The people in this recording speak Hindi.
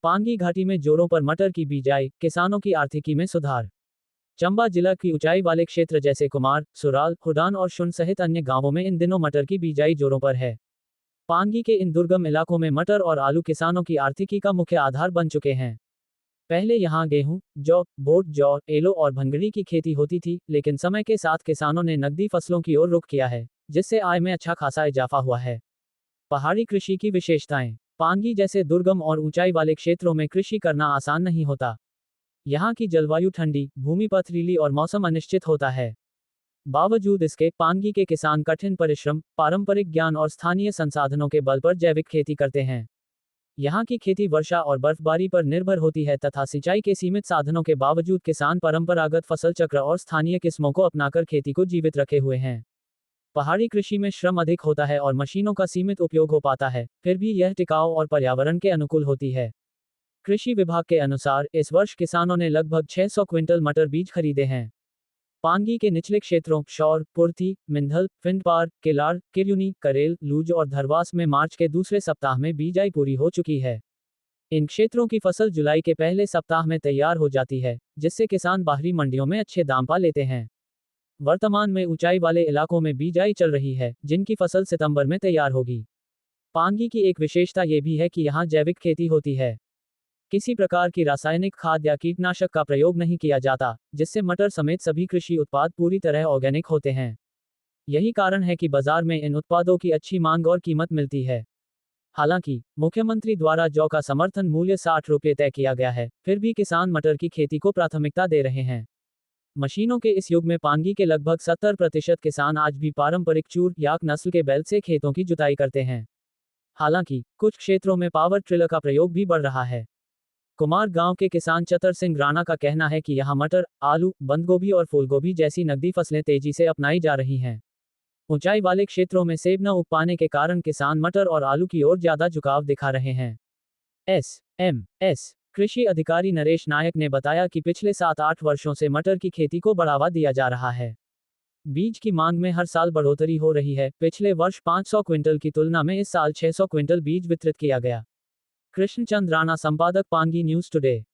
पांगी घाटी में जोरों पर मटर की बिजाई, किसानों की आर्थिकी में सुधार। चंबा जिला की ऊंचाई वाले क्षेत्र जैसे कुमार, सुराल, हुडान और शुन सहित अन्य गांवों में इन दिनों मटर की बिजाई जोरों पर है। पांगी के इन दुर्गम इलाकों में मटर और आलू किसानों की आर्थिकी का मुख्य आधार बन चुके हैं। पहले यहाँ गेहूं, जौ, बोट, जौ, एलो और भंगड़ी की खेती होती थी, लेकिन समय के साथ किसानों ने नकदी फसलों की ओर रुख किया है, जिससे आय में अच्छा खासा इजाफा हुआ है। पहाड़ी कृषि की विशेषताएं। पांगी जैसे दुर्गम और ऊंचाई वाले क्षेत्रों में कृषि करना आसान नहीं होता। यहाँ की जलवायु ठंडी, भूमि पथरीली और मौसम अनिश्चित होता है। बावजूद इसके, पांगी के किसान कठिन परिश्रम, पारंपरिक ज्ञान और स्थानीय संसाधनों के बल पर जैविक खेती करते हैं। यहाँ की खेती वर्षा और बर्फबारी पर निर्भर होती है तथा सिंचाई के सीमित साधनों के बावजूद किसान परंपरागत फसल चक्र और स्थानीय किस्मों को अपनाकर खेती को जीवित रखे हुए हैं। पहाड़ी कृषि में श्रम अधिक होता है और मशीनों का सीमित उपयोग हो पाता है, फिर भी यह टिकाऊ और पर्यावरण के अनुकूल होती है। कृषि विभाग के अनुसार इस वर्ष किसानों ने लगभग 600 क्विंटल मटर बीज खरीदे हैं। पांगी के निचले क्षेत्रों शौर, पुर्थी, मिंधल, फिंडपार, किलार, किरयूनी, करेल, लूज और धरवास में मार्च के दूसरे सप्ताह में बिजाई पूरी हो चुकी है। इन क्षेत्रों की फसल जुलाई के पहले सप्ताह में तैयार हो जाती है, जिससे किसान बाहरी मंडियों में अच्छे दाम पा लेते हैं। वर्तमान में ऊंचाई वाले इलाकों में बिजाई चल रही है, जिनकी फसल सितंबर में तैयार होगी। पांगी की एक विशेषता ये भी है कि यहाँ जैविक खेती होती है। किसी प्रकार की रासायनिक खाद या कीटनाशक का प्रयोग नहीं किया जाता, जिससे मटर समेत सभी कृषि उत्पाद पूरी तरह ऑर्गेनिक होते हैं। यही कारण है कि बाजार में इन उत्पादों की अच्छी मांग और कीमत मिलती है। हालांकि मुख्यमंत्री द्वारा जौ का समर्थन मूल्य 60 रुपये तय किया गया है, फिर भी किसान मटर की खेती को प्राथमिकता दे रहे हैं। मशीनों के इस युग में पांगी के लगभग 70% किसान आज भी पारंपरिक चूर याक नस्ल के बैल से खेतों की जुताई करते हैं। हालांकि कुछ क्षेत्रों में पावर टिलर का प्रयोग भी बढ़ रहा है। कुमार गांव के किसान चतर सिंह राणा का कहना है कि यहां मटर, आलू, बंदगोभी और फूलगोभी जैसी नकदी फसलें तेजी से अपनाई जा रही हैं। ऊंचाई वाले क्षेत्रों में सेब न उग पाने के कारण किसान मटर और आलू की ओर ज्यादा झुकाव दिखा रहे हैं। एस कृषि अधिकारी नरेश नायक ने बताया कि पिछले 7-8 वर्षों से मटर की खेती को बढ़ावा दिया जा रहा है। बीज की मांग में हर साल बढ़ोतरी हो रही है। पिछले वर्ष 500 क्विंटल की तुलना में इस साल 600 क्विंटल बीज वितरित किया गया। कृष्णचंद राणा, संपादक, पांगी न्यूज टुडे।